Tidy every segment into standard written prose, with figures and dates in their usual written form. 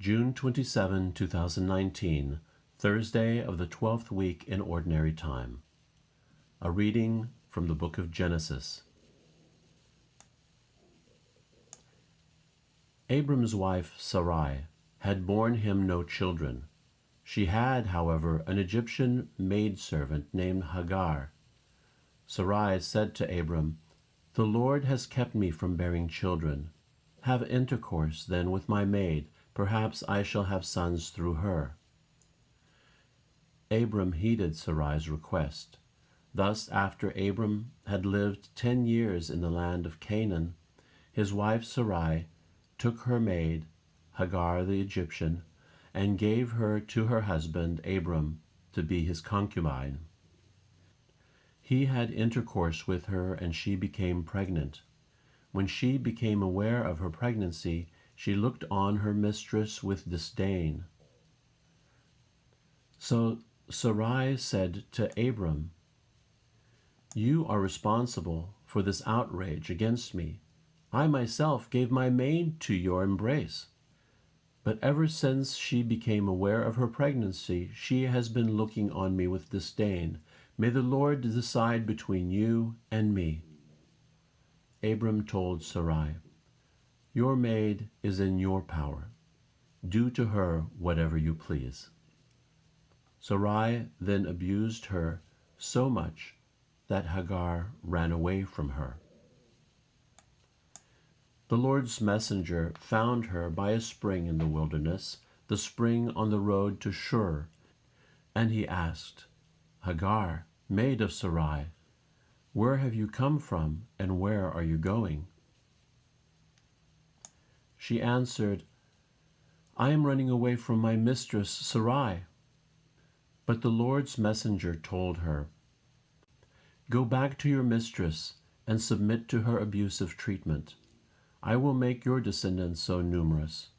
June 27, 2019, Thursday of the 12th week in Ordinary Time. A reading from the book of Genesis. Abram's wife Sarai had borne him no children. She had, however, an Egyptian maidservant named Hagar. Sarai said to Abram, "The Lord has kept me from bearing children. Have intercourse, then, with my maid. Perhaps I shall have sons through her." Abram heeded Sarai's request. Thus, after Abram had lived 10 years in the land of Canaan, his wife Sarai took her maid, Hagar the Egyptian, and gave her to her husband Abram to be his concubine. He had intercourse with her, and she became pregnant. When she became aware of her pregnancy, she looked on her mistress with disdain. So Sarai said to Abram, "You are responsible for this outrage against me. I myself gave my maid to your embrace. But ever since she became aware of her pregnancy, she has been looking on me with disdain. May the Lord decide between you and me." Abram told Sarai, "Your maid is in your power. Do to her whatever you please." Sarai then abused her so much that Hagar ran away from her. The Lord's messenger found her by a spring in the wilderness, the spring on the road to Shur, and he asked, "Hagar, maid of Sarai, where have you come from, and where are you going?" She answered, "I am running away from my mistress Sarai." But the Lord's messenger told her, "Go back to your mistress and submit to her abusive treatment. I will make your descendants so numerous,"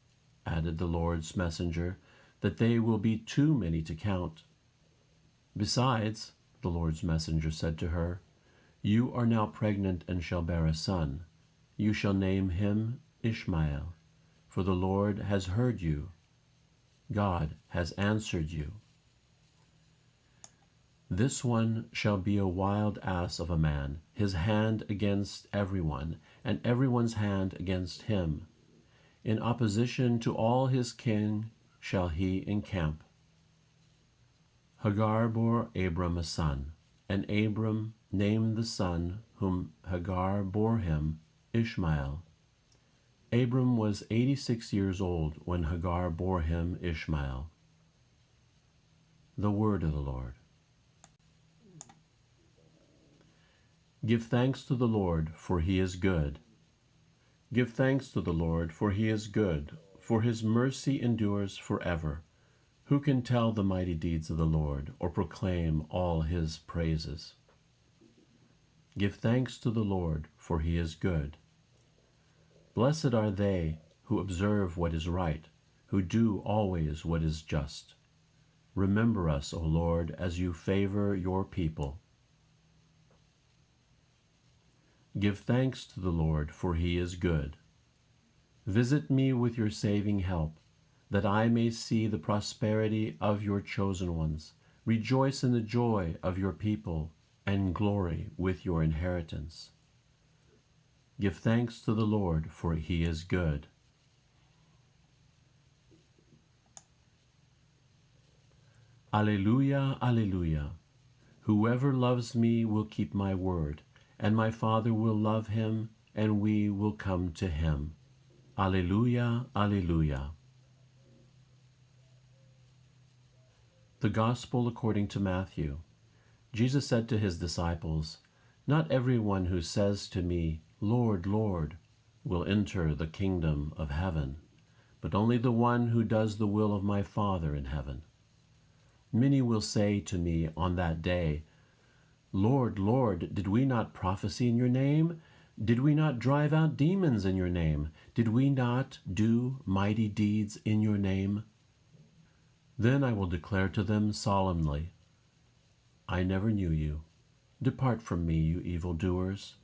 added the Lord's messenger, "that they will be too many to count." "Besides," the Lord's messenger said to her, "you are now pregnant and shall bear a son. You shall name him Ishmael, for the Lord has heard you. God has answered you. This one shall be a wild ass of a man, his hand against everyone, and everyone's hand against him. In opposition to all his kin shall he encamp." Hagar bore Abram a son, and Abram named the son whom Hagar bore him Ishmael. Abram was 86 years old when Hagar bore him Ishmael. The word of the Lord. Give thanks to the Lord, for he is good. Give thanks to the Lord, for he is good, for his mercy endures forever. Who can tell the mighty deeds of the Lord, or proclaim all his praises? Give thanks to the Lord, for he is good. Blessed are they who observe what is right, who do always what is just. Remember us, O Lord, as you favor your people. Give thanks to the Lord, for he is good. Visit me with your saving help, that I may see the prosperity of your chosen ones, rejoice in the joy of your people, and glory with your inheritance. Give thanks to the Lord, for he is good. Alleluia, alleluia. Whoever loves me will keep my word, and my Father will love him, and we will come to him. Alleluia, alleluia. The Gospel according to Matthew. Jesus said to his disciples, "Not everyone who says to me, 'Lord, Lord,' will enter the kingdom of heaven, but only the one who does the will of my Father in heaven. Many will say to me on that day, 'Lord, Lord, did we not prophesy in your name? Did we not drive out demons in your name? Did we not do mighty deeds in your name?' Then I will declare to them solemnly, 'I never knew you. Depart from me, you evildoers.'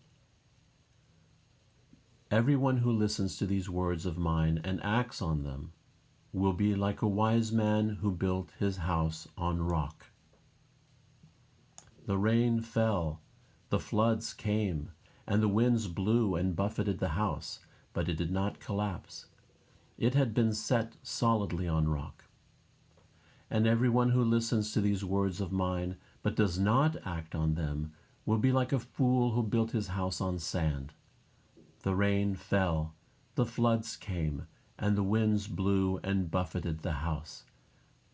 Everyone who listens to these words of mine and acts on them will be like a wise man who built his house on rock. The rain fell, the floods came, and the winds blew and buffeted the house, but it did not collapse. It had been set solidly on rock. And everyone who listens to these words of mine, but does not act on them, will be like a fool who built his house on sand. The rain fell, the floods came, and the winds blew and buffeted the house,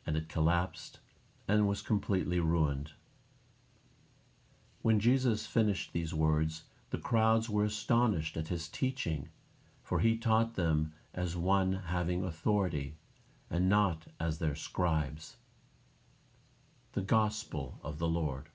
and it collapsed and was completely ruined. When Jesus finished these words, the crowds were astonished at his teaching, for he taught them as one having authority, and not as their scribes. The Gospel of the Lord.